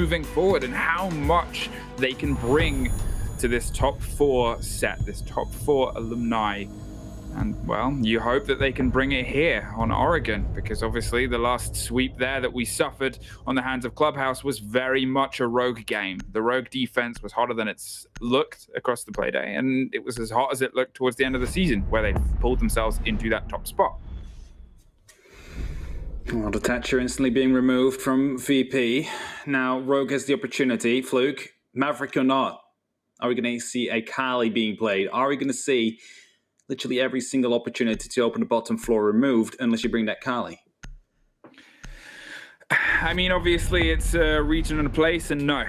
moving forward and how much they can bring to this top 4 set, this top 4 alumni. And, well, you hope that they can bring it here on Oregon, because obviously the last sweep there that we suffered on the hands of Clubhouse was very much a Rogue game. The Rogue defense was hotter than it's looked across the playday, and it was as hot as it looked towards the end of the season, where they pulled themselves into that top spot. Well, the Thatcher instantly being removed from VP. Now Rogue has the opportunity. Fluke, Maverick or not, are we going to see a Kali being played? Are we going to see literally every single opportunity to open the bottom floor removed unless you bring that Kali? I mean, obviously it's a region and a place, and no,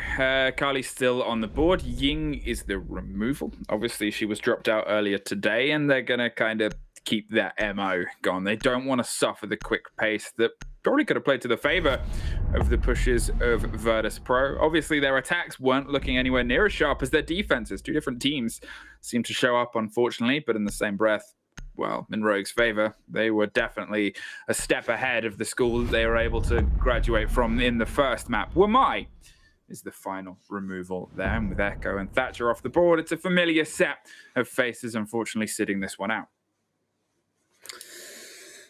Kali's still on the board. Ying is the removal. Obviously she was dropped out earlier today, and they're going to kind of keep that MO gone. They don't want to suffer the quick pace that probably could have played to the favor of the pushes of Virtus.pro. Obviously their attacks weren't looking anywhere near as sharp as their defenses. Two different teams seem to show up, unfortunately, but in the same breath, well, in Rogue's favor, they were definitely a step ahead of the school that they were able to graduate from in the first map. Wamai is the final removal there, and with Echo and Thatcher off the board, it's a familiar set of faces, unfortunately, sitting this one out.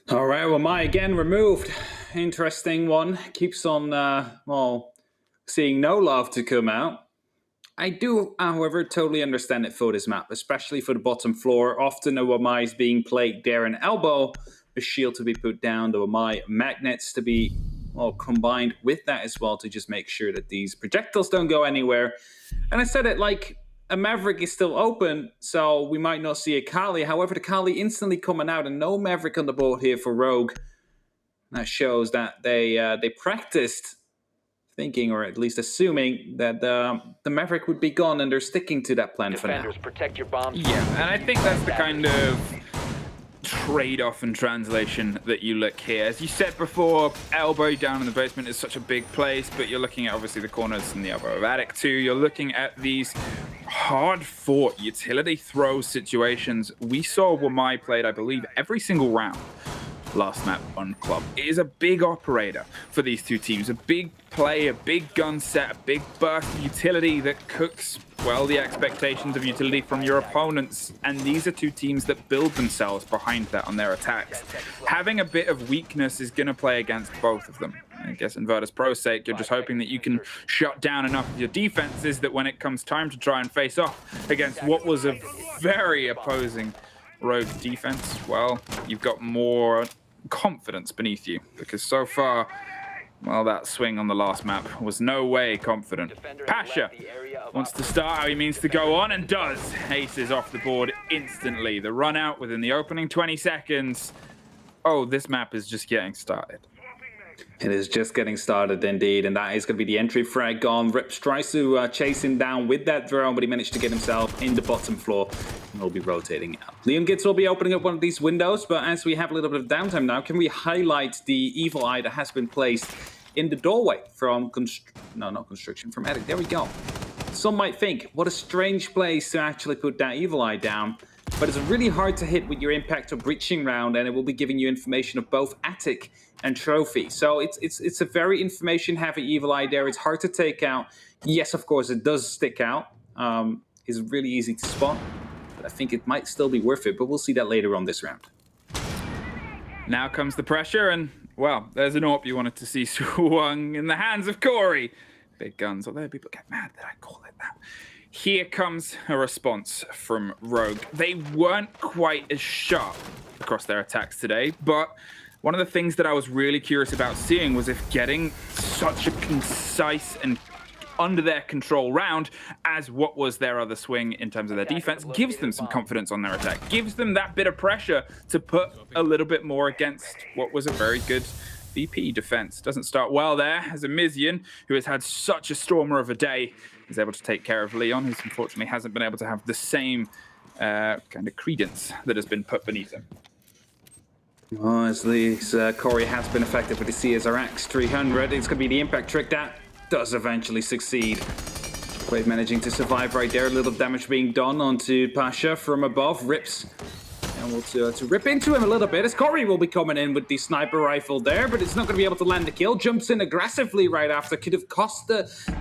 All right, well, Mai again removed. Interesting one. Keeps on, well, seeing no love to come out. I do, however, totally understand it for this map, especially for the bottom floor. Often a Wamai is being played there in elbow, a shield to be put down, the Wamai magnets to be, well, combined with that as well to just make sure that these projectiles don't go anywhere. And I said it like, a Maverick is still open, so we might not see a Kali. However, the Kali instantly coming out and no Maverick on the board here for Rogue. That shows that they practiced thinking, or at least assuming, that the Maverick would be gone, and they're sticking to that plan for now. Defenders, protect your bombs. Yeah, and I think that's the kind of trade-off and translation that you look here. As you said before, elbow down in the basement is such a big place, but you're looking at obviously the corners and the elbow of attic too. You're looking at these hard-fought utility throw situations. We saw Wamai played, I believe, every single round last map on Club. It is a big operator for these two teams, a big play, a big gun set, a big burst of utility that cooks, well, the expectations of utility from your opponents, and these are two teams that build themselves behind that on their attacks. Having a bit of weakness is going to play against both of them. I guess in Virtus.pro's sake, you're just hoping that you can shut down enough of your defenses that when it comes time to try and face off against what was a very opposing Rogue defense, well, you've got more confidence beneath you, because so far, well, that swing on the last map was no way confident. Pasha wants to start how he means to go on, and does. Aces off the board instantly. The run out within the opening 20 seconds. Oh, this map is just getting started. It is just getting started indeed, and that is going to be the entry frag gone. Rips tries to chase him down with that drone, but he managed to get himself in the bottom floor, and he'll be rotating out. Leon Gitz will be opening up one of these windows, but as we have a little bit of downtime now, can we highlight the evil eye that has been placed in the doorway from from attic? There we go. Some might think, what a strange place to actually put that evil eye down, but it's really hard to hit with your impact or breaching round, and it will be giving you information of both attic and trophy. So it's a very information-heavy evil eye there. It's hard to take out. Yes, of course, it does stick out. It's really easy to spot, but I think it might still be worth it, but we'll see that later on this round. Now comes the pressure, and, well, there's an AWP you wanted to see swung in the hands of Corey. Big guns, although people get mad that I call it that. Here comes a response from Rogue. They weren't quite as sharp across their attacks today, but one of the things that I was really curious about seeing was if getting such a concise and under their control round as what was their other swing in terms of their defense gives them some confidence on their attack, gives them that bit of pressure to put a little bit more against what was a very good VP defense. Doesn't start well there, as a Mizian, who has had such a stormer of a day, is able to take care of Leon, who unfortunately hasn't been able to have the same kind of credence that has been put beneath him. Well, as Corey has been affected with the CSRX 300, it's going to be the impact trick that does eventually succeed. Brave managing to survive right there. A little damage being done onto Pasha from above. Rips able to rip into him a little bit as Corey will be coming in with the sniper rifle there, but it's not going to be able to land the kill. Jumps in aggressively right after. Could have cost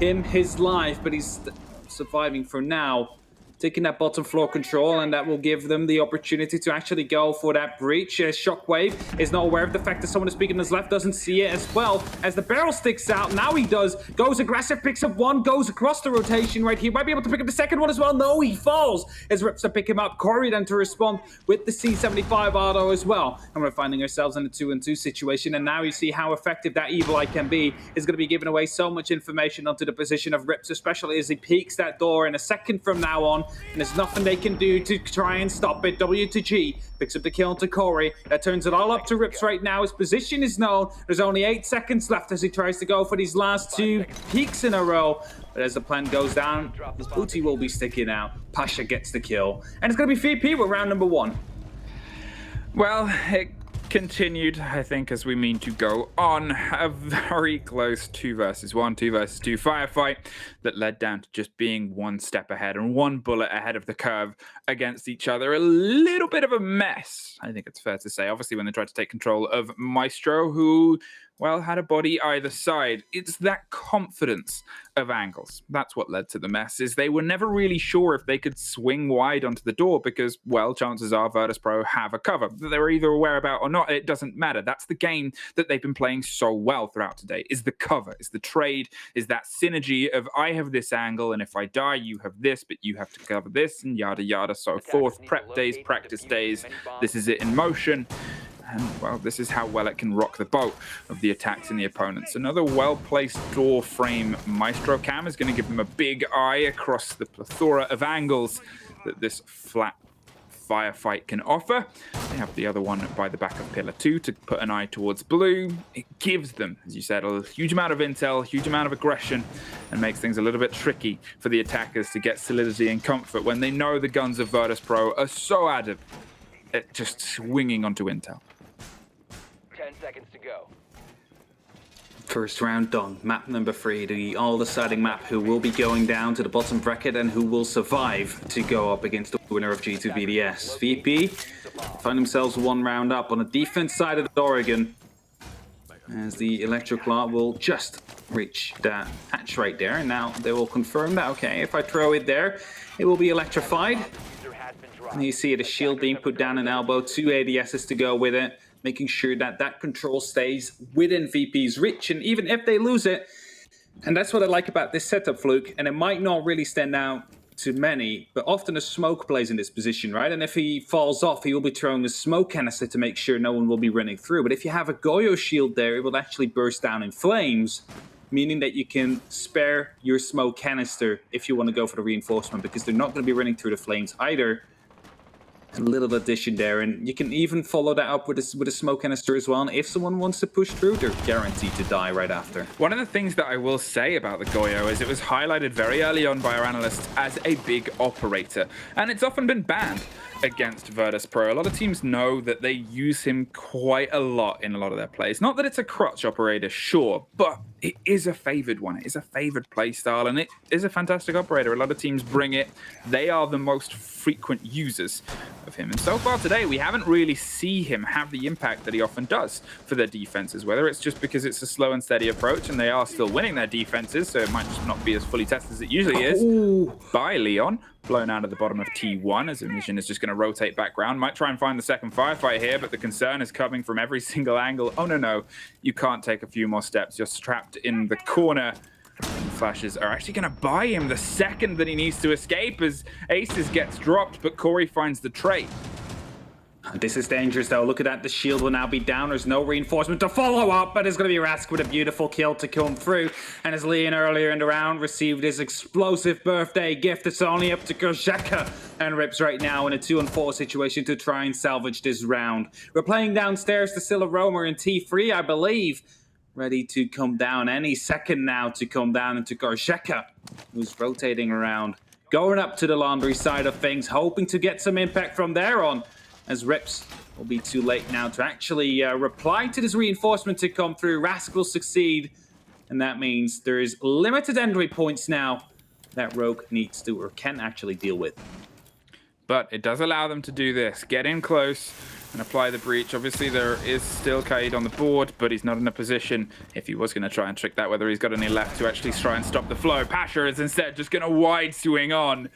him his life, but he's surviving for now. Taking that bottom floor control, and that will give them the opportunity to actually go for that breach. Shockwave is not aware of the fact that someone is peeking on his left, doesn't see it as well as the barrel sticks out. Now he does. Goes aggressive, picks up one, goes across the rotation right here. Might be able to pick up the second one as well. No, he falls as Rips to pick him up. Corey then to respond with the C75 auto as well. And we're finding ourselves in a 2-on-2 situation. And now you see how effective that Evil Eye can be. Is going to be giving away so much information onto the position of Rips, especially as he peeks that door in a second from now on. And there's nothing they can do to try and stop it. W to G picks up the kill to Corey. That turns it all up to Rips right now. His position is known. There's only 8 seconds left as he tries to go for these last 2 peaks in a row. But as the plan goes down, his booty will be sticking out. Pasha gets the kill. And it's going to be VP with round number 1. Well, it continued, I think, as we mean to go on. A very close 2 versus 1, 2 versus 2 firefight that led down to just being 1 step ahead and 1 bullet ahead of the curve against each other. A little bit of a mess, I think it's fair to say. Obviously, when they tried to take control of Maestro, who, well, had a body either side. It's that confidence of angles. That's what led to the mess, is they were never really sure if they could swing wide onto the door because, well, chances are Virtus.pro have a cover that they were either aware about or not. It doesn't matter. That's the game that they've been playing so well throughout today, is the cover, is the trade, is that synergy of I have this angle and if I die, you have this, but you have to cover this and yada yada, so forth. Prep days, practice days. This is it in motion. And, well, this is how well it can rock the boat of the attacks in the opponents. Another well-placed door frame Maestro cam is going to give them a big eye across the plethora of angles that this flat firefight can offer. They have the other one by the back of Pillar 2 to put an eye towards blue. It gives them, as you said, a huge amount of intel, huge amount of aggression, and makes things a little bit tricky for the attackers to get solidity and comfort when they know the guns of Virtus.pro are so adept at just swinging onto intel. 10 seconds to go. First round done. Map number 3, the all-deciding map who will be going down to the bottom bracket and who will survive to go up against the winner of G2 BDS. VP find themselves 1 round up on the defense side of the Oregon, as the Electroclaw will just reach that hatch right there. And now they will confirm that, okay, if I throw it there, it will be electrified. And you see the shield being put down an elbow, 2 ADSs to go with it, making sure that that control stays within VP's reach. And even if they lose it, and that's what I like about this setup, Fluke, and it might not really stand out to many, but often a smoke plays in this position, right? And if he falls off, he will be throwing a smoke canister to make sure no one will be running through. But if you have a Goyo shield there, it will actually burst down in flames, meaning that you can spare your smoke canister if you want to go for the reinforcement, because they're not going to be running through the flames either. A little addition there, and you can even follow that up with a smoke canister as well. And if someone wants to push through, they're guaranteed to die right after. One of the things that I will say about the Goyo is it was highlighted very early on by our analysts as a big operator, and it's often been banned against Virtus.pro. A lot of teams know that they use him quite a lot in a lot of their plays. Not that it's a crutch operator, sure, but it is a favored one. It is a favored play style, and it is a fantastic operator. A lot of teams bring it. They are the most frequent users of him. And so far today, we haven't really seen him have the impact that he often does for their defenses, whether it's just because it's a slow and steady approach and they are still winning their defenses, so it might just not be as fully tested as it usually is. Ooh. By Leon, blown out of the bottom of T1 as Emission is just going to rotate back round. Might try and find the second firefight here, but the concern is coming from every single angle. Oh, no. You can't take a few more steps. You're trapped in the corner. And flashes are actually going to buy him the second that he needs to escape as Aces gets dropped, but Corey finds the trade. This is dangerous though. Look at that, the shield will now be down. There's no reinforcement to follow up, but it's going to be Rask with a beautiful kill to come through. And as Leon earlier in the round received his explosive birthday gift, it's only up to Korzeka and Rips right now in a 2-on-4 situation to try and salvage this round. We're playing downstairs to Scylla Roamer in T3, I believe. Ready to come down any second now to come down into Korzeka, who's rotating around. Going up to the laundry side of things, hoping to get some impact from there on. As Rips will be too late now to actually reply to this reinforcement to come through. Rask will succeed, and that means there is limited entry points now that Rogue needs to or can actually deal with. But it does allow them to do this. Get in close and apply the breach. Obviously, there is still Kaid on the board, but he's not in a position, if he was going to try and trick that, whether he's got any left to actually try and stop the flow. Pasha is instead just going to wide swing on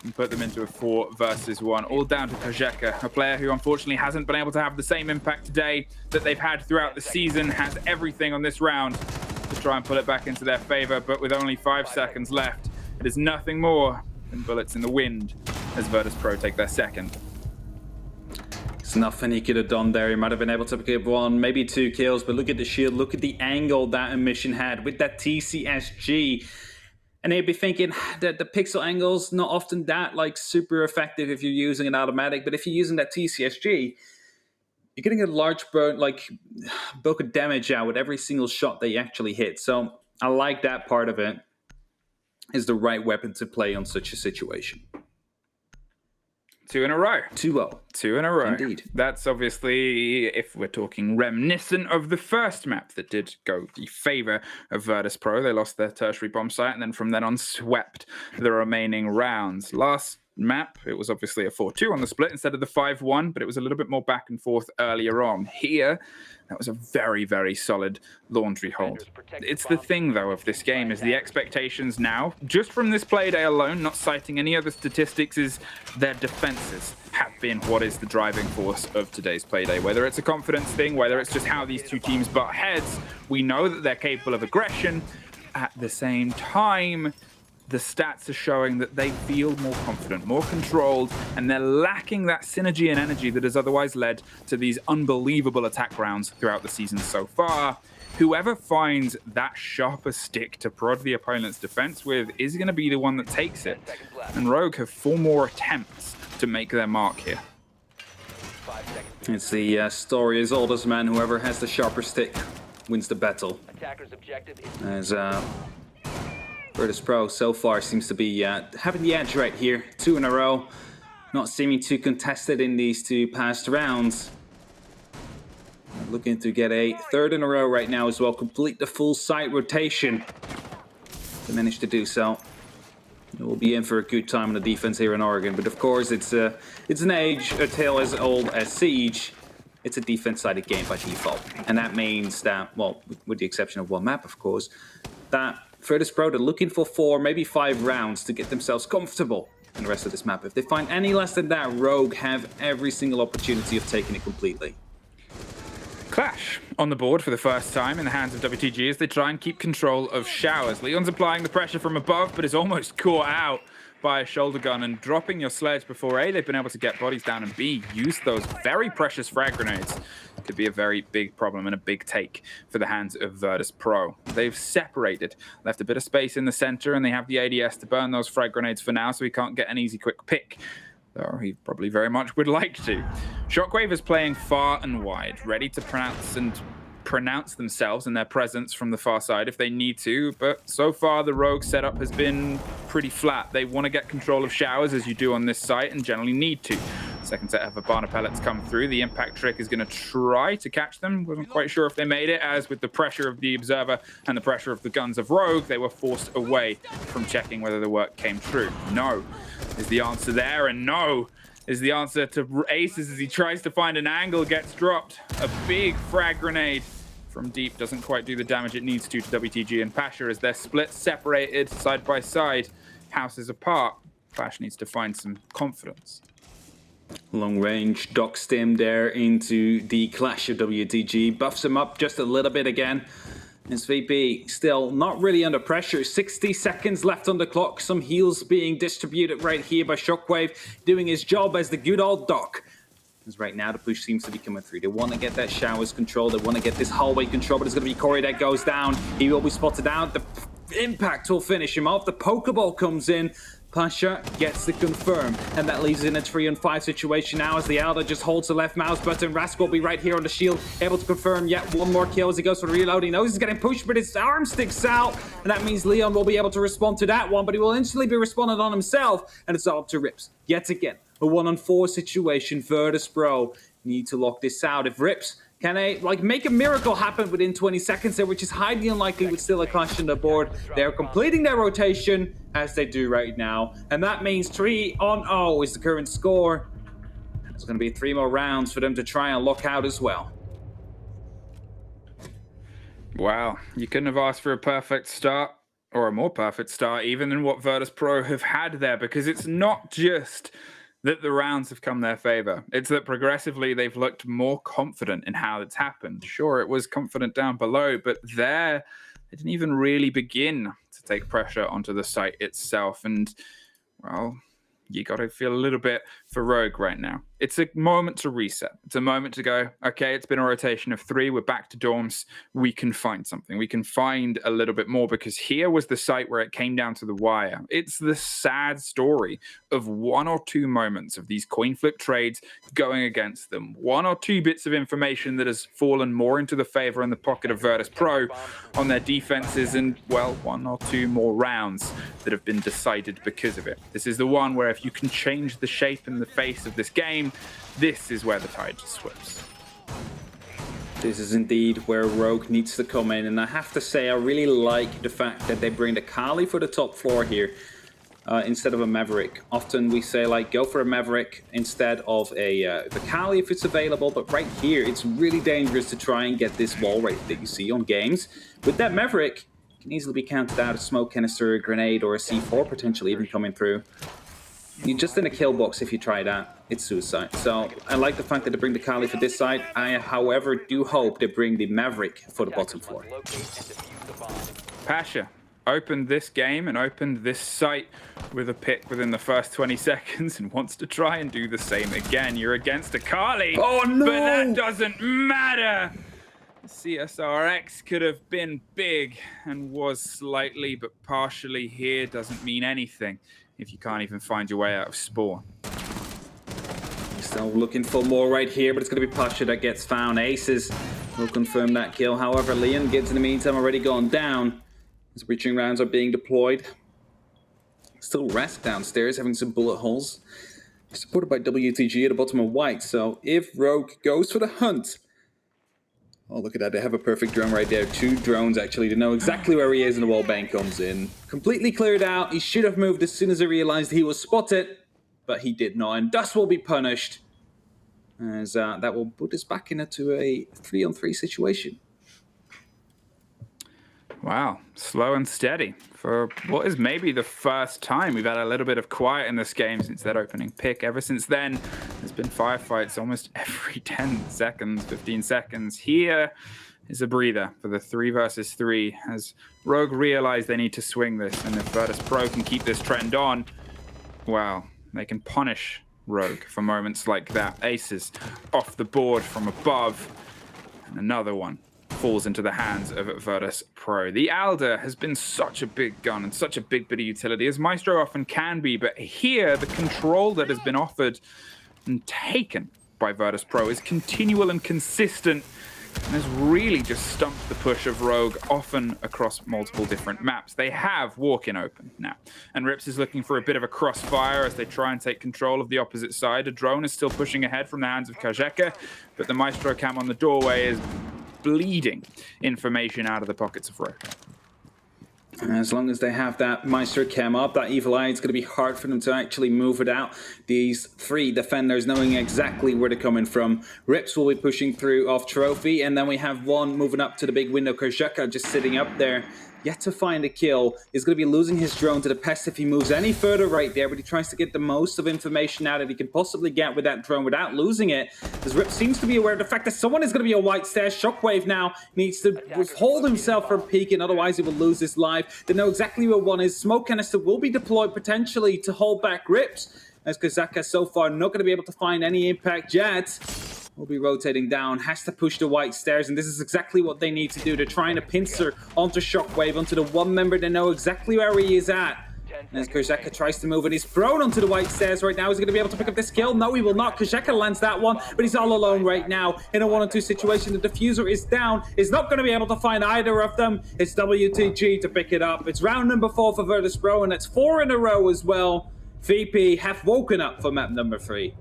and put them into a 4 versus 1. All down to Kojeka, a player who unfortunately hasn't been able to have the same impact today that they've had throughout the season, has everything on this round to try and pull it back into their favor, but with only 5 seconds left, it is nothing more than bullets in the wind as Virtus.pro take their second. There's nothing he could have done there. He might have been able to get 1, maybe 2 kills, but look at the shield, look at the angle that Emission had with that TCSG. And they'd be thinking that the pixel angle's not often that like super effective if you're using an automatic, but if you're using that TCSG, you're getting a large bulk of damage out with every single shot that you actually hit. So I like that part of it. Is the right weapon to play on such a situation. 2 in a row. 2-0. 2 in a row. Indeed. That's obviously, if we're talking reminiscent of the first map that did go the favor of Virtus.pro. They lost their tertiary bomb site and then from then on swept the remaining rounds. Last map, it was obviously a 4-2 on the split instead of the 5-1, but it was a little bit more back and forth earlier on. Here, that was a very, very solid laundry hold. It's the thing, though, of this game is the expectations now, just from this play day alone, not citing any other statistics, is their defenses have been what is the driving force of today's play day. Whether it's a confidence thing, whether it's just how these two teams butt heads, we know that they're capable of aggression. At the same time, the stats are showing that they feel more confident, more controlled, and they're lacking that synergy and energy that has otherwise led to these unbelievable attack rounds throughout the season so far. Whoever finds that sharper stick to prod the opponent's defense with is going to be the one that takes it. And Rogue have 4 more attempts to make their mark here. It's the story as old as man. Whoever has the sharper stick wins the battle. As Virtus.pro so far seems to be having the edge right here. 2 in a row. Not seeming too contested in these 2 past rounds. Looking to get a 3rd in a row right now as well. Complete the full site rotation. They managed to do so. We'll be in for a good time on the defense here in Oregon. But of course, it's a tale as old as Siege. It's a defense-sided game by default. And that means that, well, with the exception of one map, of course, that Virtus.pro, they're looking for 4, maybe 5 rounds to get themselves comfortable in the rest of this map. If they find any less than that, Rogue have every single opportunity of taking it completely. Clash on the board for the first time in the hands of WTG as they try and keep control of Showers. Leon's applying the pressure from above, but is almost caught out by a shoulder gun and dropping your sledge before A, they've been able to get bodies down, and B, use those very precious frag grenades. Could be a very big problem and a big take for the hands of Virtus.pro. They've separated, left a bit of space in the center, and they have the ADS to burn those frag grenades for now, so he can't get an easy quick pick. Though he probably very much would like to. Shockwave is playing far and wide, ready to pronounce themselves and their presence from the far side if they need to, but so far the Rogue setup has been pretty flat. They want to get control of Showers, as you do on this site, and generally need to. Second set of Habana pellets come through. The impact trick is going to try to catch them. Wasn't quite sure if they made it, as with the pressure of the Observer and the pressure of the guns of Rogue, they were forced away from checking whether the work came true. No is the answer there, and no is the answer to Aces as he tries to find an angle, gets dropped. A big frag grenade from deep doesn't quite do the damage it needs to WTG and Pasha as they're split, separated, side by side, houses apart. Pasha needs to find some confidence. Long range dock stim there into the clash of WTG. Buffs him up just a little bit again. SVP still not really under pressure. 60 seconds left on the clock. Some heals being distributed right here by Shockwave, doing his job as the good old doc. As right now the push seems to be coming through. They want to get that Showers control. They want to get this hallway control, but it's going to be Corey that goes down. He will be spotted out. The impact will finish him off. The Pokeball comes in. Pasha gets the confirm, and that leaves in a 3-on-5 situation now as the Elder just holds the left mouse button. Rask will be right here on the shield, able to confirm yet one more kill as he goes for the reload. He knows he's getting pushed, but his arm sticks out, and that means Leon will be able to respond to that one, but he will instantly be responded on himself, and it's all up to Rips. Yet again, a 1-on-4 situation. Virtus.pro need to lock this out. If Rips Can they make a miracle happen within 20 seconds there, which is highly unlikely with still a clash on the board. They're completing their rotation as they do right now. And that means 3-0 is the current score. There's going to be 3 more rounds for them to try and lock out as well. Wow, you couldn't have asked for a perfect start, or a more perfect start even than what Virtus.pro have had there, because it's not just that the rounds have come their favor. It's that progressively they've looked more confident in how it's happened. Sure, it was confident down below, but there, they didn't even really begin to take pressure onto the site itself. And, well, you got to feel a little bit for Rogue right now. It's a moment to reset. It's a moment to go, okay, it's been a rotation of 3. We're back to dorms. We can find something. We can find a little bit more, because here was the site where it came down to the wire. It's the sad story of 1 or 2 moments of these coin flip trades going against them. 1 or 2 bits of information that has fallen more into the favor in the pocket of Virtus.pro on their defenses, and, well, 1 or 2 more rounds that have been decided because of it. This is the one where if you can change the shape and the face of this game, this is where the tide just flips. This is indeed where Rogue needs to come in, and I have to say I really like the fact that they bring the Kali for the top floor here instead of a Maverick. Often we say go for a Maverick instead of the Kali if it's available, but right here it's really dangerous to try and get this wall rate that you see on games. With that Maverick, it can easily be counted out a smoke canister, a grenade, or a C4 potentially even coming through. You're just in a kill box if you try that. It's suicide. So I like the fact that they bring the Kali for this side. I, however, do hope they bring the Maverick for the bottom floor. Pasha opened this game and opened this site with a pick within the first 20 seconds and wants to try and do the same again. You're against a Kali. Oh, no! But that doesn't matter. CSRX could have been big and was slightly but partially here. Doesn't mean anything if you can't even find your way out of spawn. Still looking for more right here, but it's going to be Pasha that gets found. Aces will confirm that kill. However, Leon gets in the meantime already gone down as breaching rounds are being deployed. Still Rask downstairs having some bullet holes. Supported by WTG at the bottom of white. So if Rogue goes for the hunt, oh, look at that. They have a perfect drone right there. 2 drones, actually, to know exactly where he is, and the wall bang comes in. Completely cleared out. He should have moved as soon as he realized he was spotted, but he did not, and thus will be punished, as that will put us back into a 3-on-3 situation. Wow, slow and steady for what is maybe the first time we've had a little bit of quiet in this game since that opening pick. Ever since then, there's been firefights almost every 10 seconds, 15 seconds. Here is a breather for the 3 versus 3 as Rogue realize they need to swing this, and if Virtus.pro can keep this trend on, well, they can punish Rogue for moments like that. Aces off the board from above, and another one falls into the hands of Virtus.pro. The Alder has been such a big gun and such a big bit of utility, as Maestro often can be, but here the control that has been offered and taken by Virtus.pro is continual and consistent, and has really just stumped the push of Rogue often across multiple different maps. They have walk-in open now, and Rips is looking for a bit of a crossfire as they try and take control of the opposite side. A drone is still pushing ahead from the hands of Kajeka, but the Maestro cam on the doorway is bleeding information out of the pockets of Rogue. As long as they have that Maestro cam up, that evil eye, it's going to be hard for them to actually move it out. These 3 defenders knowing exactly where they're coming from. Rips will be pushing through off Trophy, and then we have one moving up to the big window. Kershaka just sitting up there, yet to find a kill. He's going to be losing his drone to the pest if he moves any further right there, but he tries to get the most of information out that he can possibly get with that drone without losing it. As Rip seems to be aware of the fact that someone is going to be a white stairs. Shockwave now needs to withhold himself from peeking, otherwise he will lose his life. They know exactly where one is. Smoke canister will be deployed potentially to hold back Rips, as Kazaka so far not going to be able to find any impact yet. Will be rotating down, has to push the white stairs, and this is exactly what they need to do. They're trying to pincer onto Shockwave, onto the one member they know exactly where he is at. And as Kazaka tries to move, and he's thrown onto the white stairs right now. Is he going to be able to pick up this kill? No, he will not. Kazaka lands that one, but he's all alone right now in a 1-on-2 situation. The diffuser is down. He's not going to be able to find either of them. It's WTG to pick it up. It's round number 4 for Virtus.pro, and that's 4 in a row as well. VP have woken up for map number 3.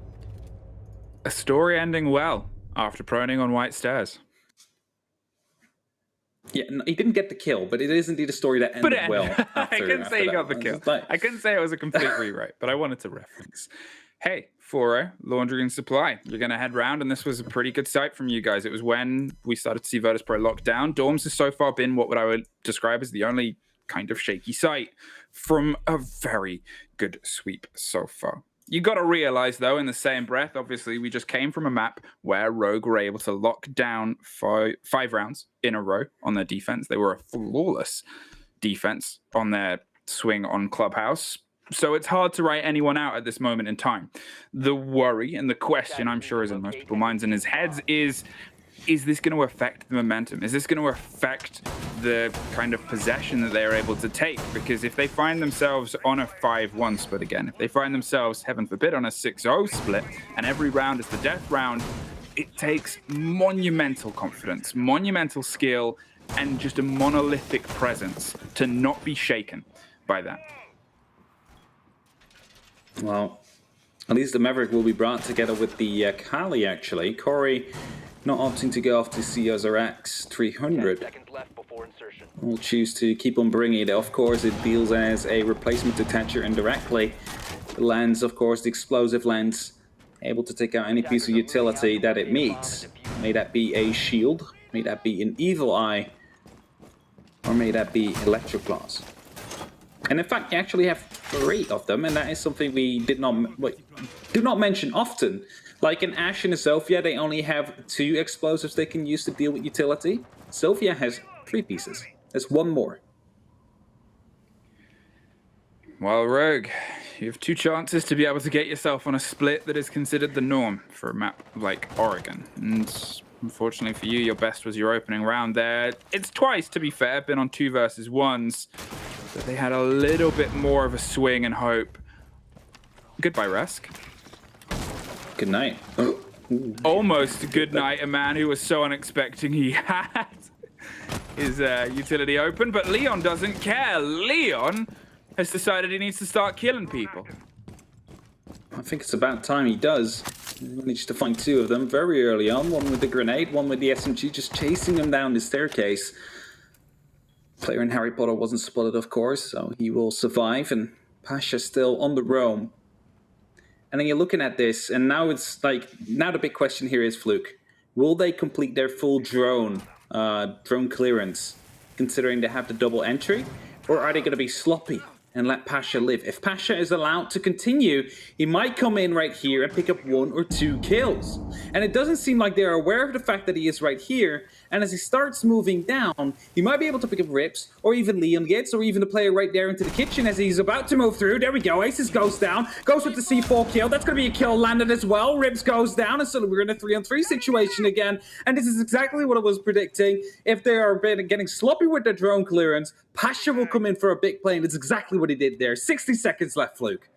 A story ending well after proning on white stairs. Yeah, no, he didn't get the kill, but it is indeed a story that ended well. I couldn't say he got the kill. I couldn't say it was a complete rewrite, but I wanted to reference. Hey, 4-0, Laundry and Supply. You're going to head round, and this was a pretty good sight from you guys. It was when we started to see Virtus.pro locked down. Dorms has so far been what I would describe as the only kind of shaky sight from a very good sweep so far. You got to realize, though, in the same breath, obviously, we just came from a map where Rogue were able to lock down five rounds in a row on their defense. They were a flawless defense on their swing on Clubhouse. So it's hard to write anyone out at this moment in time. The worry and the question, I'm sure, is in most people's minds and his heads is this going to affect the momentum? Is this going to affect the kind of possession that they are able to take? Because if they find themselves on a 5-1 split again, if they find themselves, heaven forbid, on a 6-0 split, and every round is the death round, it takes monumental confidence, monumental skill, and just a monolithic presence to not be shaken by that. Well, at least the Maverick will be brought together with the Kali, actually. Corey not opting to go off to COZRX 300. 10 seconds left before insertion. We'll choose to keep on bringing it. Of course, it deals as a replacement detacher indirectly. The lens, of course, the explosive lens, able to take out any piece of utility that it meets. May that be a shield, may that be an evil eye, or may that be electric claws. And in fact, you actually have 3 of them, and that is something we do not mention often. Like in Ashe and Sophia, they only have 2 explosives they can use to deal with utility. Sophia has 3 pieces. There's 1 more. Well, Rogue, you have 2 chances to be able to get yourself on a split that is considered the norm for a map like Oregon. And unfortunately for you, your best was your opening round there. It's twice, to be fair, been on 2 versus 1s. But they had a little bit more of a swing and hope. Goodbye, Resk. Good night. Almost good night, a man who was so unexpecting he had his utility open, but Leon doesn't care. Leon has decided he needs to start killing people. I think it's about time he does. He managed to find 2 of them very early on. One with the grenade, one with the SMG, just chasing him down the staircase. Player in Harry Potter wasn't spotted, of course, so he will survive, and Pasha still on the roam. And then you're looking at this, and now it's like, now the big question here is, Fluke, will they complete their full drone clearance, considering they have the double entry, or are they going to be sloppy and let Pasha live? If Pasha is allowed to continue, he might come in right here and pick up 1 or 2 kills. And it doesn't seem like they're aware of the fact that he is right here. And as he starts moving down, he might be able to pick up Rips, or even Leon gets, or even the player right there into the kitchen as he's about to move through. There we go, Aces goes down, goes with the C4 kill. That's going to be a kill landed as well. Rips goes down, and suddenly we're in a 3-on-3 situation again. And this is exactly what I was predicting. If they are getting sloppy with their drone clearance, Pasha will come in for a big play, and it's exactly what he did there. 60 seconds left, Fluke.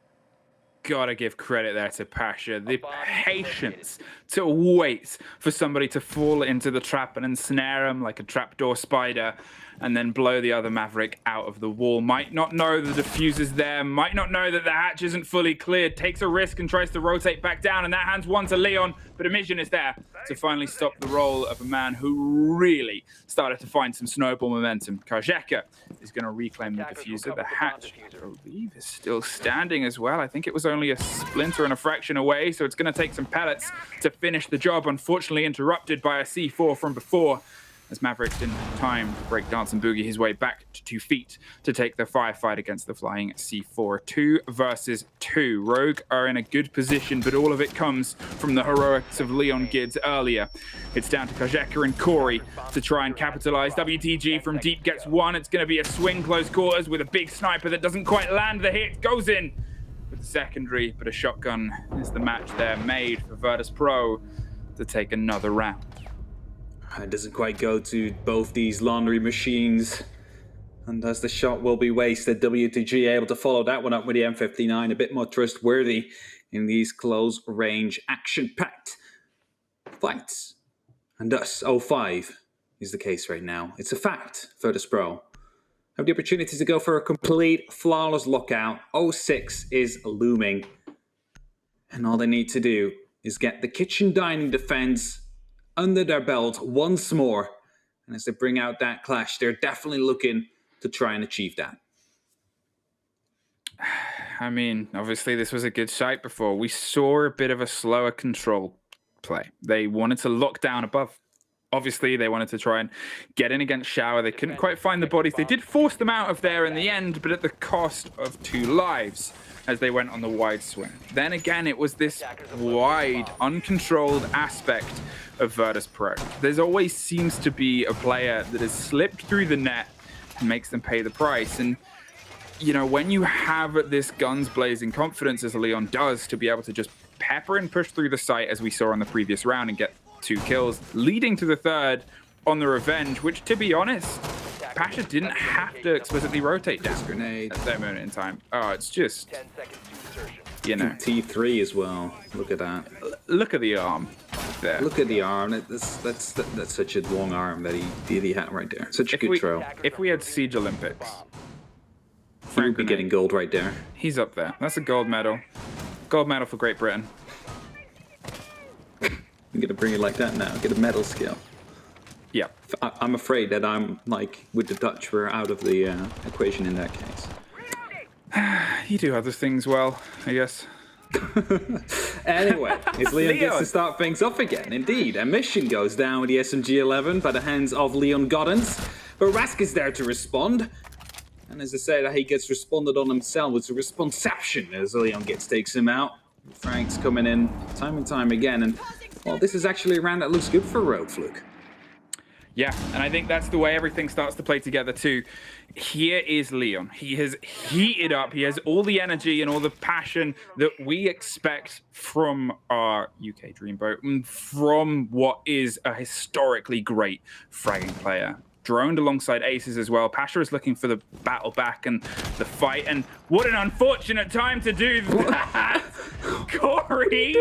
Gotta give credit there to Pasha. The patience to wait for somebody to fall into the trap and ensnare him like a trapdoor spider and then blow the other Maverick out of the wall. Might not know the diffuser's there, might not know that the hatch isn't fully cleared, takes a risk and tries to rotate back down, and that hands 1 to Leon, but Emision is there to finally stop the roll of a man who really started to find some snowball momentum. Kajeka is going to reclaim the diffuser. The hatch, I believe, is still standing as well. I think it was only a splinter and a fraction away, so it's going to take some pellets to finish the job. Unfortunately interrupted by a C4 from before, as Maverick didn't have time to break dance and boogie his way back to 2 feet to take the firefight against the flying C4. 2 versus 2. Rogue are in a good position, but all of it comes from the heroics of Leon Gids earlier. It's down to Kajeka and Corey to try and capitalize. WTG from deep gets 1. It's going to be a swing close quarters with a big sniper that doesn't quite land the hit. Goes in with the secondary, but a shotgun is the match there made for Virtus.pro to take another round. It doesn't quite go to both these laundry machines. And as the shot will be wasted, WTG able to follow that one up with the M59, a bit more trustworthy in these close-range, action-packed fights. And thus, 0-5 is the case right now. It's a fact, Virtus.pro have the opportunity to go for a complete, flawless lockout. 0-6 is looming. And all they need to do is get the kitchen dining defense under their belt once more. And as they bring out that clash, they're definitely looking to try and achieve that. I mean, obviously this was a good sight before. We saw a bit of a slower control play. They wanted to lock down above. Obviously, they wanted to try and get in against Shower. They couldn't quite find the bodies. They did force them out of there in the end, but at the cost of 2 lives as they went on the wide swing. Then again, it was this wide, uncontrolled aspect of Virtus.pro. There's always seems to be a player that has slipped through the net and makes them pay the price. And you know, when you have this guns blazing confidence as Leon does to be able to just pepper and push through the site as we saw on the previous round and get 2 kills, leading to the 3rd on the revenge, which to be honest, Pasha didn't have to explicitly rotate down Grenade. at that moment in time. Oh, it's just, 10 seconds to insertion. you know, T3 as well. Look at that. look at the arm there. Look at the arm. That's such a long arm that he had right there. Such a good throw. If we had Siege Olympics, He would be getting gold right there. he's up there. That's a gold medal. Gold medal for Great Britain. I'm gonna bring it like that now. Get a medal scale. Yeah. I'm afraid that I'm like with the Dutch, we're out of the equation in that case. You do other things well, I guess. Anyway, it's Leon gets Leon. to start things off again. Indeed, a mission goes down with the SMG-11 by the hands of Leon Goddens, but Rask is there to respond. And as I say, that he gets responded on himself, it's a responception as Leon takes him out. Frank's coming in time and time again, and well, this is actually a round that looks good for Rogue Fluke. Yeah, and I think that's the way everything starts to play together too. Here is Leon. He has heated up. He has all the energy and all the passion that we expect from our UK Dreamboat and from what is a historically great fragging player. Droned alongside Aces as well. Pasha is looking for the battle back and the fight, and what an unfortunate time to do that. Corey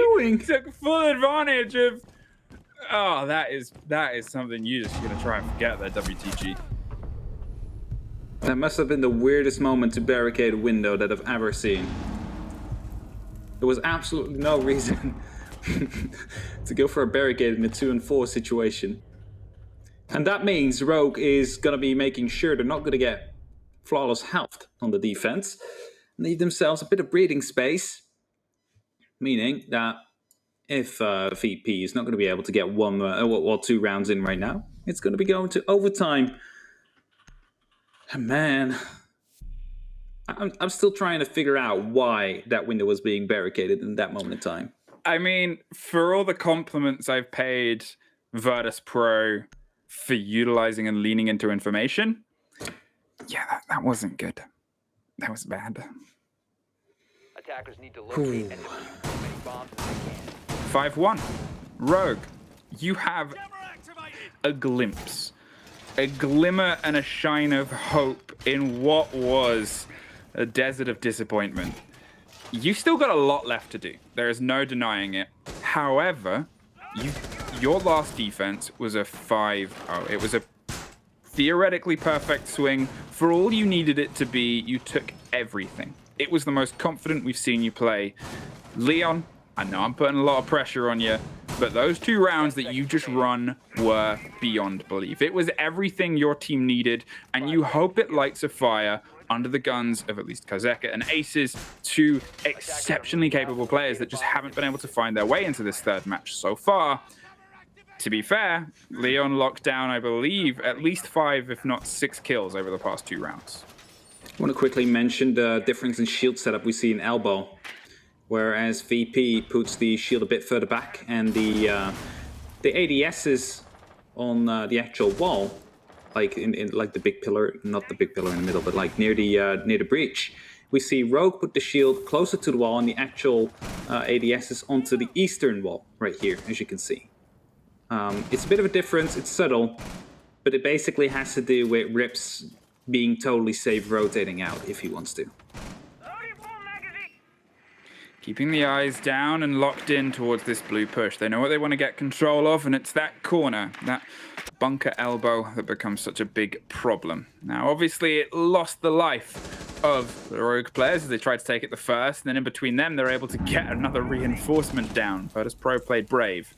took full advantage of. Oh, that is something you're just gonna try and forget there, WTG. That must have been the weirdest moment to barricade a window that I've ever seen. There was absolutely no reason to go for a barricade in a 2 and 4 situation. And that means Rogue is going to be making sure they're not going to get flawless health on the defense. Leave themselves a bit of breathing space. Meaning that if VP is not going to be able to get 1 or 2 rounds in right now, it's going to be going to overtime. And man, I'm still trying to figure out why that window was being barricaded in that moment in time. I mean, for all the compliments I've paid Virtus.pro for utilizing and leaning into information, yeah, that wasn't good. That was bad. Attackers need to locate and defuse as many bombs as they can. 5-1. Rogue, you have a glimpse, a glimmer and a shine of hope in what was a desert of disappointment. You've still got a lot left to do. There is no denying it. However, your last defense was a 5-0. It was a theoretically perfect swing. For all you needed it to be, you took everything. It was the most confident we've seen you play. Leon, I know I'm putting a lot of pressure on you, but those 2 rounds that you just run were beyond belief. It was everything your team needed, and you hope it lights a fire under the guns of at least Kozeka and Aces, 2 exceptionally capable players that just haven't been able to find their way into this 3rd match so far. To be fair, Leon locked down, I believe, at least 5, if not 6 kills over the past 2 rounds. I want to quickly mention the difference in shield setup we see in Elbow. Whereas VP puts the shield a bit further back and the ADSs on the actual wall, like in like the big pillar, not the big pillar in the middle, but like near the breach. We see Rogue put the shield closer to the wall and the actual ADSs onto the eastern wall right here, as you can see. It's a bit of a difference, it's subtle, but it basically has to do with Rips being totally safe rotating out if he wants to. Keeping the eyes down and locked in towards this blue push. They know what they want to get control of, and it's that corner, that bunker elbow that becomes such a big problem. Now, obviously, it lost the life of the Rogue players as they tried to take it the first, and then in between them, they're able to get another reinforcement down. Virtus.pro played brave.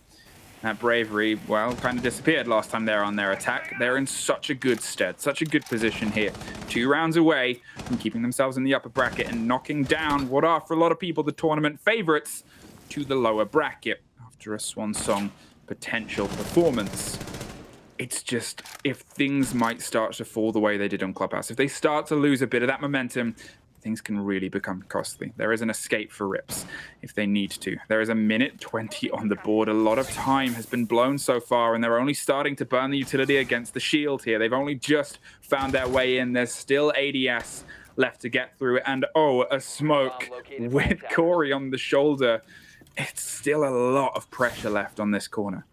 That bravery, well, kind of disappeared last time they were on their attack. They're in such a good stead, such a good position here. 2 rounds away from keeping themselves in the upper bracket and knocking down what are, for a lot of people, the tournament favorites to the lower bracket after a swan song potential performance. It's just, if things might start to fall the way they did on Clubhouse, if they start to lose a bit of that momentum, things can really become costly. There is an escape for Rips if they need to. There is a minute 20 on the board. A lot of time has been blown so far, and they're only starting to burn the utility against the shield here. They've only just found their way in. There's still ADS left to get through, and oh, a smoke with Corey on the shoulder. It's still a lot of pressure left on this corner.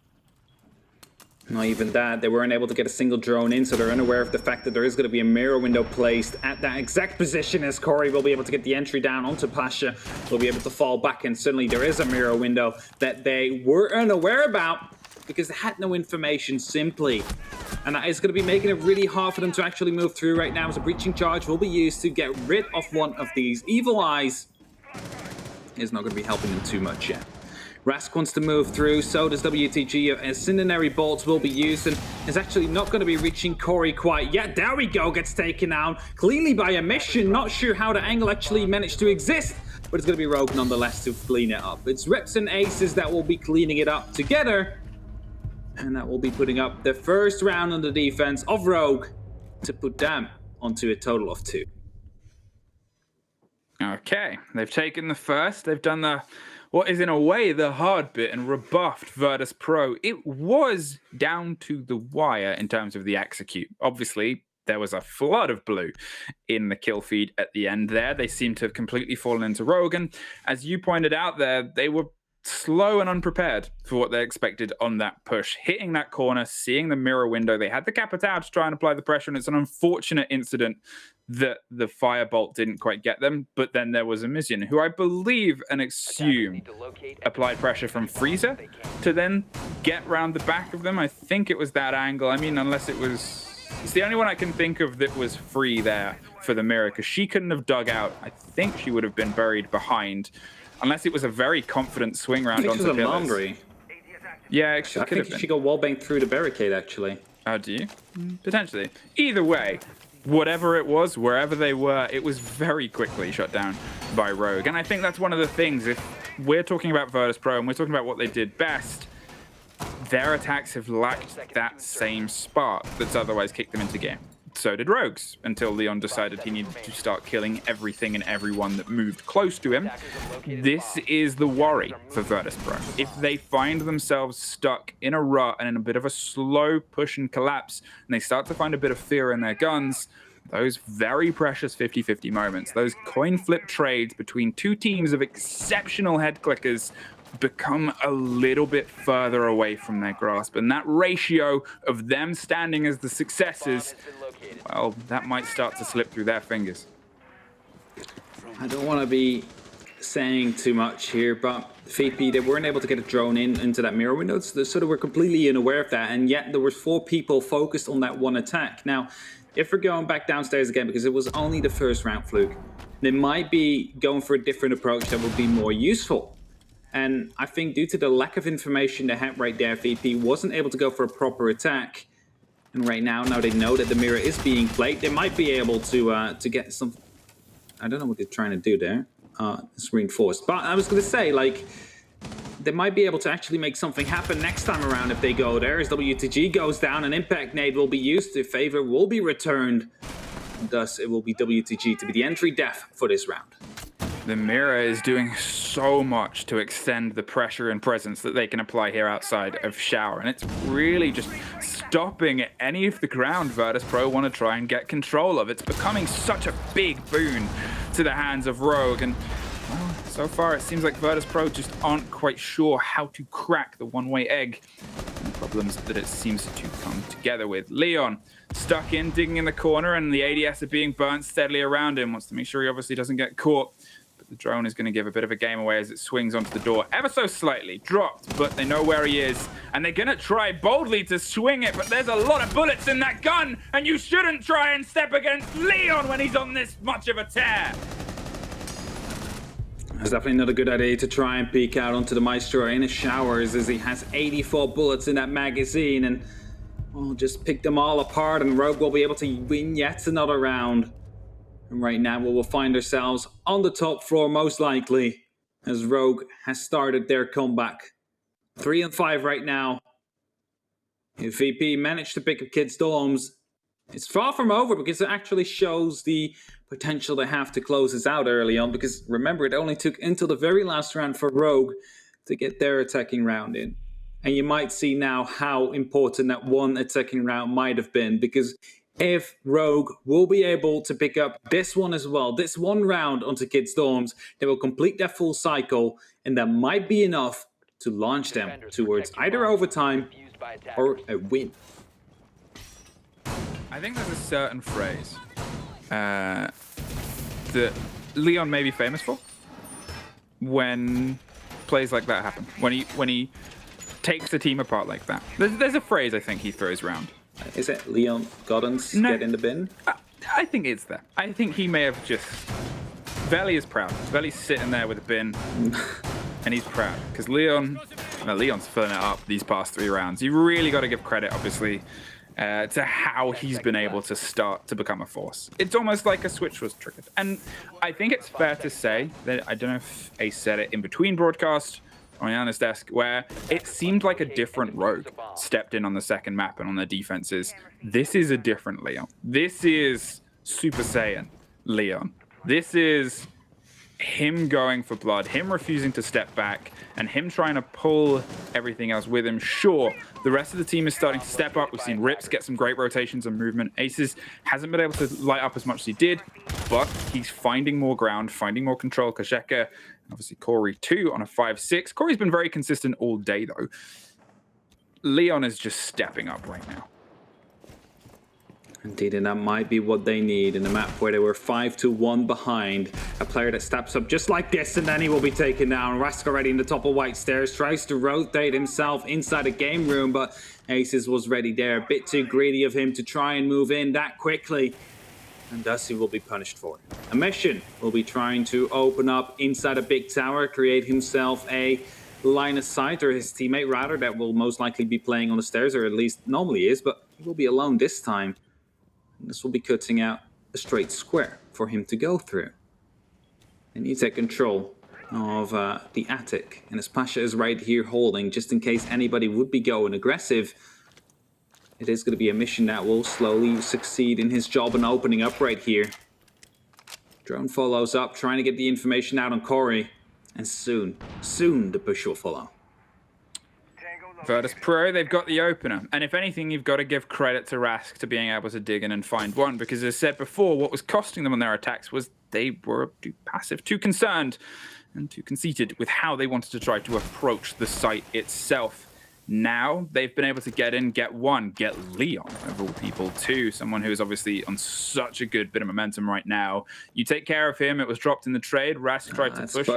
Not even that, they weren't able to get a single drone in, so they're unaware of the fact that there is going to be a mirror window placed at that exact position as Corey will be able to get the entry down onto Pasha. Will be able to fall back, and suddenly there is a mirror window that they were unaware about because they had no information simply. And that is going to be making it really hard for them to actually move through right now, as a breaching charge will be used to get rid of one of these evil eyes. It's not going to be helping them too much yet. Rask wants to move through, so does WTG. Incendiary bolts will be used, and is actually not going to be reaching Corey quite yet. There we go, gets taken out cleanly by a mission. Not sure how the angle actually managed to exist, but it's going to be Rogue nonetheless to clean it up. It's Rips and Aces that will be cleaning it up together, and that will be putting up the first round on the defense of Rogue to put them onto a total of 2. Okay, they've taken the first. They've done the what is in a way the hard bit and rebuffed Virtus.pro. It was down to the wire in terms of the execute. Obviously, there was a flood of blue in the kill feed at the end there. They seem to have completely fallen into Rogue. And as you pointed out there, they were slow and unprepared for what they expected on that push. Hitting that corner, seeing the mirror window, they had the Capitao to try and apply the pressure, and it's an unfortunate incident that the firebolt didn't quite get them. But then there was a Mizian, who I believe and assume applied pressure from Freezer to then get round the back of them. I think it was that angle. I mean, unless it was... It's the only one I can think of that was free there for the mirror, because she couldn't have dug out. I think she would have been buried behind, unless it was a very confident swing round onto pillars. Laundry. Yeah, it I think she got wallbanged through the barricade, actually. Oh, do you? Potentially. Either way, whatever it was, wherever they were, it was very quickly shut down by Rogue. And I think that's one of the things, if we're talking about Virtus.pro and we're talking about what they did best, their attacks have lacked that same spark that's otherwise kicked them into game. So did Rogue's, until Leon decided he needed to start killing everything and everyone that moved close to him. This is the worry for Virtus.pro. If they find themselves stuck in a rut and in a bit of a slow push and collapse, and they start to find a bit of fear in their guns, those very precious 50-50 moments, those coin flip trades between two teams of exceptional head clickers, become a little bit further away from their grasp. And that ratio of them standing as the successes, well, that might start to slip through their fingers. I don't want to be saying too much here, but VP, they weren't able to get a drone into that mirror window, so they were completely unaware of that, and yet there were 4 people focused on that one attack. Now, if we're going back downstairs again, because it was only the first round, Fluke, they might be going for a different approach that would be more useful. And I think due to the lack of information they had right there, VP wasn't able to go for a proper attack. And right now they know that the mirror is being played, they might be able to get some... I don't know what they're trying to do there. It's reinforced. But I was going to say, like, they might be able to actually make something happen next time around if they go there. As WTG goes down, an impact nade will be used. The favor will be returned. And thus, it will be WTG to be the entry def for this round. The mirror is doing so much to extend the pressure and presence that they can apply here outside of Shower. And it's really just stopping any of the ground Virtus.pro want to try and get control of. It's becoming such a big boon to the hands of Rogue. And well, so far it seems like Virtus.pro just aren't quite sure how to crack the one-way egg. And the problems that it seems to come together with. Leon stuck in, digging in the corner, and the ADS are being burnt steadily around him. Wants to make sure he obviously doesn't get caught. The drone is going to give a bit of a game away as it swings onto the door ever so slightly. Dropped, but they know where he is. And they're going to try boldly to swing it, but there's a lot of bullets in that gun. And you shouldn't try and step against Leon when he's on this much of a tear. It's definitely not a good idea to try and peek out onto the Maestro in his showers, as he has 84 bullets in that magazine, and we'll just pick them all apart, and Rogue will be able to win yet another round. And right now we will find ourselves on the top floor, most likely, as Rogue has started their comeback. 3-5 right now. If VP managed to pick up Kid Storms, it's far from over, because it actually shows the potential they have to close this out early on, because remember, it only took until the very last round for Rogue to get their attacking round in. And you might see now how important that one attacking round might have been, because if Rogue will be able to pick up this one as well, this one round onto Kid Storms, they will complete their full cycle, and that might be enough to launch them towards either overtime or a win. I think there's a certain phrase that Leon may be famous for when plays like that happen. When he takes the team apart like that. There's a phrase I think he throws around. Is it Leon Goddard's get in the bin? I think it's there. I think he may have just... Veli is proud. Veli's sitting there with a bin, and he's proud. Because Leon's filling it up these past 3 rounds. You really got to give credit, obviously, to how he's been able to start to become a force. It's almost like a switch was triggered. And I think it's fair to say that, I don't know if Ace said it in between broadcast, on Yanna's desk, where it seemed like a different Rogue stepped in on the second map and on their defenses. This is a different Leon. This is Super Saiyan Leon. This is him going for blood, him refusing to step back, and him trying to pull everything else with him. Sure, the rest of the team is starting to step up. We've seen Rips get some great rotations and movement. Aces hasn't been able to light up as much as he did, but he's finding more ground, finding more control. Kasheka, obviously Corey too on a 5-6. Corey's been very consistent all day though. Leon is just stepping up right now. Indeed, and that might be what they need in a map where they were 5-1 behind. A player that steps up just like this, and then he will be taken down. Rask already in the top of White Stairs, tries to rotate himself inside a game room, but Aces was ready there. A bit too greedy of him to try and move in that quickly, and thus he will be punished for it. A mission will be trying to open up inside a big tower, create himself a line of sight, or his teammate rather, that will most likely be playing on the stairs, or at least normally is, but he will be alone this time. This will be cutting out a straight square for him to go through. And you take control of the attic. And as Pasha is right here holding, just in case anybody would be going aggressive, it is going to be a mission that will slowly succeed in his job and opening up right here. Drone follows up, trying to get the information out on Corey. And soon the push will follow. Virtus.pro, they've got the opener. And if anything, you've got to give credit to Rask to being able to dig in and find one. Because as I said before, what was costing them on their attacks was they were too passive, too concerned, and too conceited with how they wanted to try to approach the site itself. Now, they've been able to get in, get one, get Leon, of all people, too. Someone who is obviously on such a good bit of momentum right now. You take care of him. It was dropped in the trade. Rask tried to push,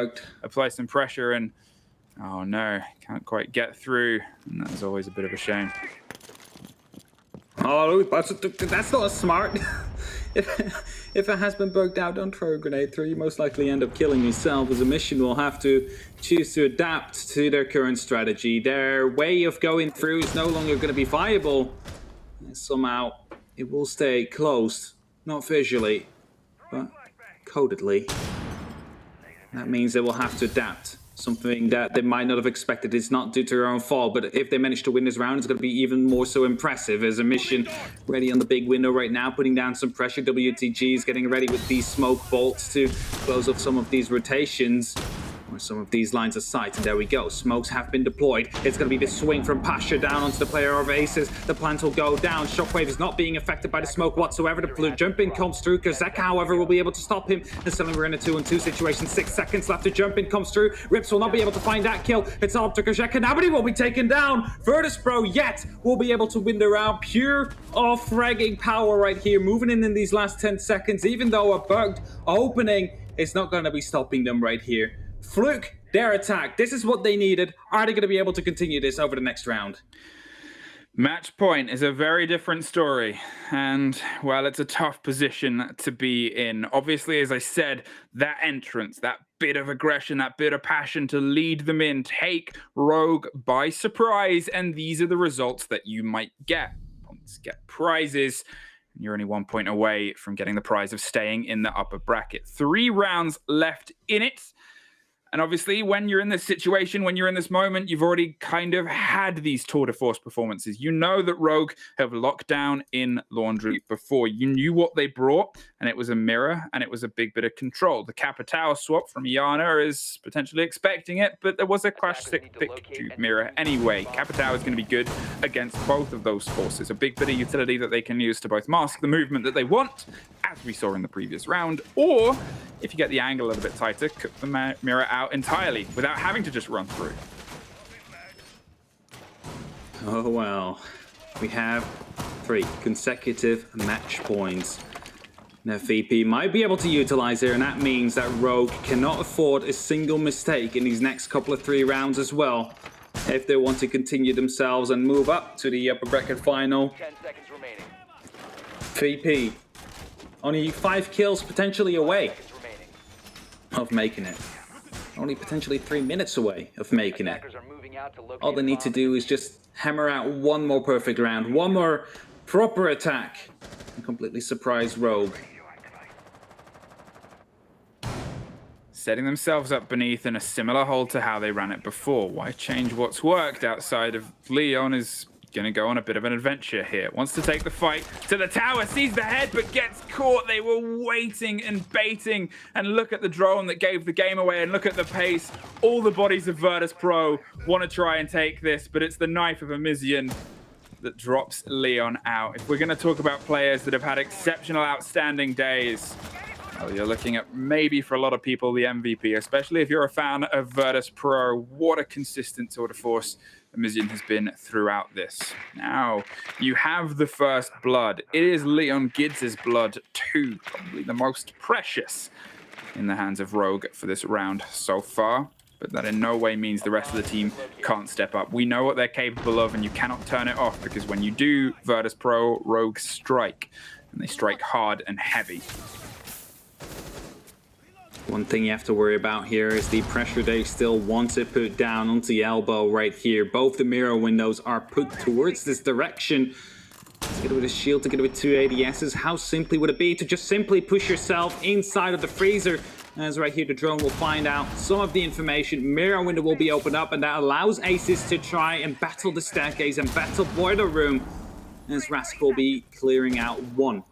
apply some pressure, and oh no, can't quite get through. And that's always a bit of a shame. Oh, that's not smart. If it has been bugged out, don't throw a grenade through. You most likely end up killing yourself, as a mission will have to choose to adapt to their current strategy. Their way of going through is no longer going to be viable. And somehow it will stay closed, not visually, but codedly. That means they will have to adapt. Something that they might not have expected. It's not due to their own fault, but if they manage to win this round, it's going to be even more so impressive. As a mission ready on the big window right now, putting down some pressure. WTG is getting ready with these smoke bolts to close off some of these rotations, or some of these lines of sight. And there we go. Smokes have been deployed. It's going to be this swing from Pasha down onto the player of Aces. The plant will go down. Shockwave is not being affected by the smoke whatsoever. The jump in comes through. Kazeka, however, will be able to stop him. And suddenly we're in a 2-on-2 situation. 6 seconds left. The jump in comes through. Rips will not be able to find that kill. It's all up to Kazeka now, but he will be taken down. Virtus.pro yet will be able to win the round. Pure off-fragging power right here. Moving in these last 10 seconds. Even though a bugged opening is not going to be stopping them right here. Fluke their attack. This is what they needed. Are they going to be able to continue this over the next round? Match point is a very different story, and well, it's a tough position to be in. Obviously, as I said, that entrance, that bit of aggression, that bit of passion to lead them in, take Rogue by surprise, and these are the results that you might get. Opponents get prizes, and you're only 1 point away from getting the prize of staying in the upper bracket. 3 rounds left in it. And obviously, when you're in this situation, when you're in this moment, you've already kind of had these tour de force performances. You know that Rogue have locked down in Laundry before. You knew what they brought, and it was a mirror, and it was a big bit of control. The Capitao swap from Iana is potentially expecting it, but there was a classic pick to mirror anyway. Capitao is going to be good against both of those forces. A big bit of utility that they can use to both mask the movement that they want, as we saw in the previous round, or if you get the angle a little bit tighter, cut the mirror out entirely without having to just run through. Oh well, we have 3 consecutive match points. Now VP might be able to utilize here, and that means that Rogue cannot afford a single mistake in these next couple of 3 rounds as well, if they want to continue themselves and move up to the upper bracket final. 10 seconds remaining. VP, only 5 kills potentially away of making it. Only potentially 3 minutes away of making it. All they need to do is just hammer out 1 more perfect round, 1 more proper attack, and completely surprise Rogue. Setting themselves up beneath in a similar hole to how they ran it before. Why change what's worked outside of Leon is going to go on a bit of an adventure here. Wants to take the fight to the tower, sees the head, but gets caught. They were waiting and baiting. And look at the drone that gave the game away, and look at the pace. All the bodies of Virtus.pro want to try and take this, but it's the knife of Amizian that drops Leon out. If we're going to talk about players that have had exceptional, outstanding days, well, you're looking at maybe for a lot of people the MVP, especially if you're a fan of Virtus.pro. What a consistent tour de force Amizian has been throughout this. Now, you have the first blood. It is Leon Gids' blood too, probably the most precious in the hands of Rogue for this round so far. But that in no way means the rest of the team can't step up. We know what they're capable of, and you cannot turn it off, because when you do, Virtus.pro, Rogue strike, and they strike hard and heavy. One thing you have to worry about here is the pressure they still want to put down onto the elbow right here. Both the mirror windows are put towards this direction. To get it with a shield, to get it with 2 ADSs, how simply would it be to just simply push yourself inside of the freezer? As right here, the drone will find out some of the information. Mirror window will be opened up, and that allows Aces to try and battle the staircase and battle boiler room. As Rask will be clearing out 1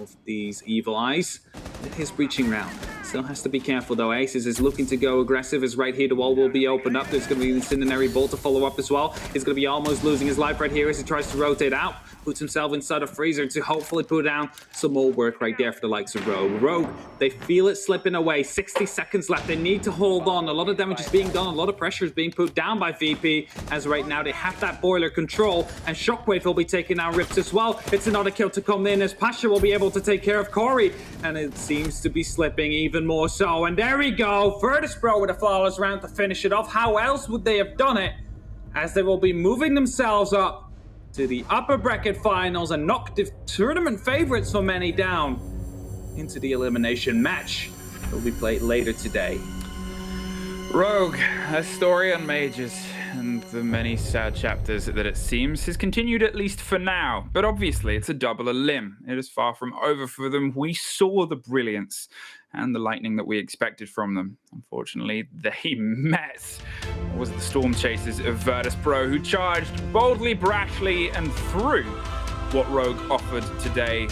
of these evil eyes in his breaching round. Still has to be careful though. Aces is looking to go aggressive, as right here the wall will be opened up. There's going to be the Incendiary Bolt to follow up as well. He's going to be almost losing his life right here as he tries to rotate out. Puts himself inside a freezer to hopefully put down some more work right there for the likes of Rogue. Rogue, they feel it slipping away. 60 seconds left. They need to hold on. A lot of damage is being done. A lot of pressure is being put down by VP, as right now they have that boiler control, and Shockwave will be taking out Rips as well. It's another kill to come in, as Pasha will be able to take care of Corey, and it seems to be slipping even more so. And there we go. Virtus.pro with a flawless round to finish it off. How else would they have done it? As they will be moving themselves up to the upper bracket finals and knock the tournament favorites for many down into the elimination match that will be played later today. Rogue, a story on Mages and the many sad chapters that it seems has continued, at least for now. But obviously it's a double a limb. It is far from over for them. We saw the brilliance and the lightning that we expected from them. Unfortunately, they met was the Storm Chasers of Virtus.pro, who charged boldly, brashly, and threw what Rogue offered today.